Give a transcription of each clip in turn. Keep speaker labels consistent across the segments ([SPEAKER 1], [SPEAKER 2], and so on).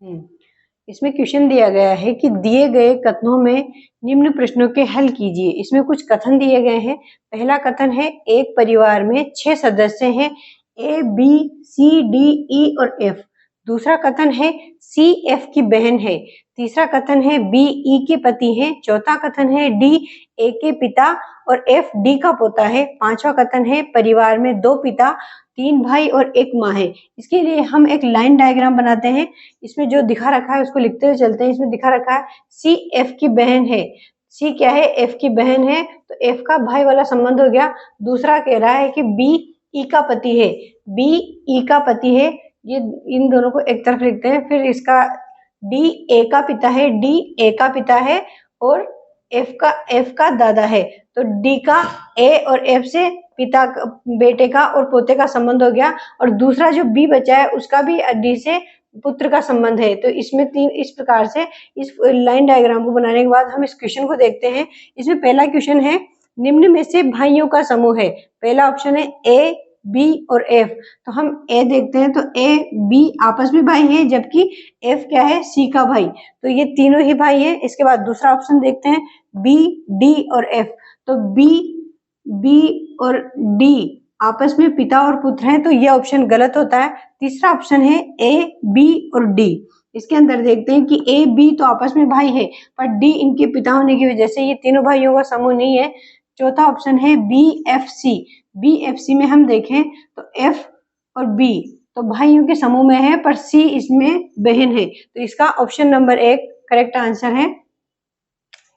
[SPEAKER 1] हम्म, इसमें क्वेश्चन दिया गया है कि दिए गए कथनों में निम्न प्रश्नों के हल कीजिए। इसमें कुछ कथन दिए गए हैं। पहला कथन है एक परिवार में 6 सदस्य हैं, A B C D E और एफ। दूसरा कथन है सी एफ की बहन है। तीसरा कथन है बी ई के पति हैं। चौथा कथन है डी ए के पिता और एफ डी का पोता है। पांचवा कथन है परिवार में 2 पिता, 3 भाई और 1 माँ है। इसके लिए हम एक लाइन डायग्राम बनाते हैं। इसमें जो दिखा रखा है उसको लिखते हुए चलते हैं। इसमें दिखा रखा है सी एफ की बहन है। सी क्या है? एफ की बहन है, तो एफ का भाई वाला संबंध हो गया। दूसरा कह रहा है कि बी ई का पति है। बी ई का पति है, ये इन दोनों को एक तरफ लिखते हैं। फिर इसका डी ए का पिता है, डी ए का पिता है और एफ का दादा है। तो डी का ए और एफ से पिता बेटे का और पोते का संबंध हो गया। और दूसरा जो बी बचा है उसका भी डी से पुत्र का संबंध है। तो इसमें इस प्रकार से इस लाइन डायग्राम को बनाने के बाद हम इस क्वेश्चन को देखते हैं। इसमें पहला क्वेश्चन है निम्न में से भाइयों का समूह है। पहला ऑप्शन है ए बी और एफ। तो हम ए देखते हैं, तो ए बी आपस में भाई हैं, जबकि एफ क्या है? सी का भाई। तो ये तीनों ही भाई हैं। इसके बाद दूसरा ऑप्शन देखते हैं बी डी और एफ। तो बी और डी आपस में पिता और पुत्र हैं, तो यह ऑप्शन गलत होता है। तीसरा ऑप्शन है ए बी और डी। इसके अंदर देखते हैं कि ए बी तो आपस में भाई है, पर डी इनके पिता होने की वजह से ये तीनों भाइयों का समूह नहीं है। चौथा ऑप्शन है B F C. B F C में हम देखें तो एफ और बी तो भाइयों के समूह में है, पर सी इसमें बहन है। तो इसका ऑप्शन नंबर 1 करेक्ट आंसर है।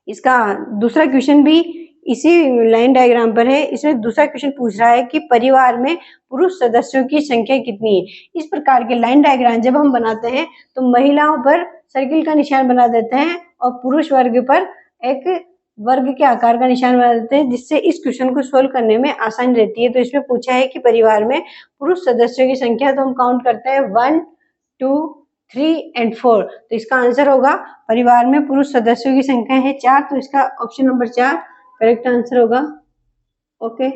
[SPEAKER 1] इसका दूसरा क्वेश्चन भी इसी लाइन डायग्राम पर है। इसमें दूसरा क्वेश्चन पूछ रहा है कि परिवार में पुरुष सदस्यों की संख्या कितनी है। इस प्रकार के लाइन डायग्राम जब हम बनाते हैं तो महिलाओं पर सर्किल का निशान बना देते हैं और पुरुष वर्ग पर एक वर्ग के आकार का निशान बना देते हैं, जिससे इस क्वेश्चन को सोल्व करने में आसानी रहती है। तो इसमें पूछा है कि परिवार में पुरुष सदस्यों की संख्या, तो हम काउंट करते हैं 1 2 3 और 4। तो इसका आंसर होगा परिवार में पुरुष सदस्यों की संख्या है 4। तो इसका ऑप्शन नंबर 4 करेक्ट आंसर होगा। ओके।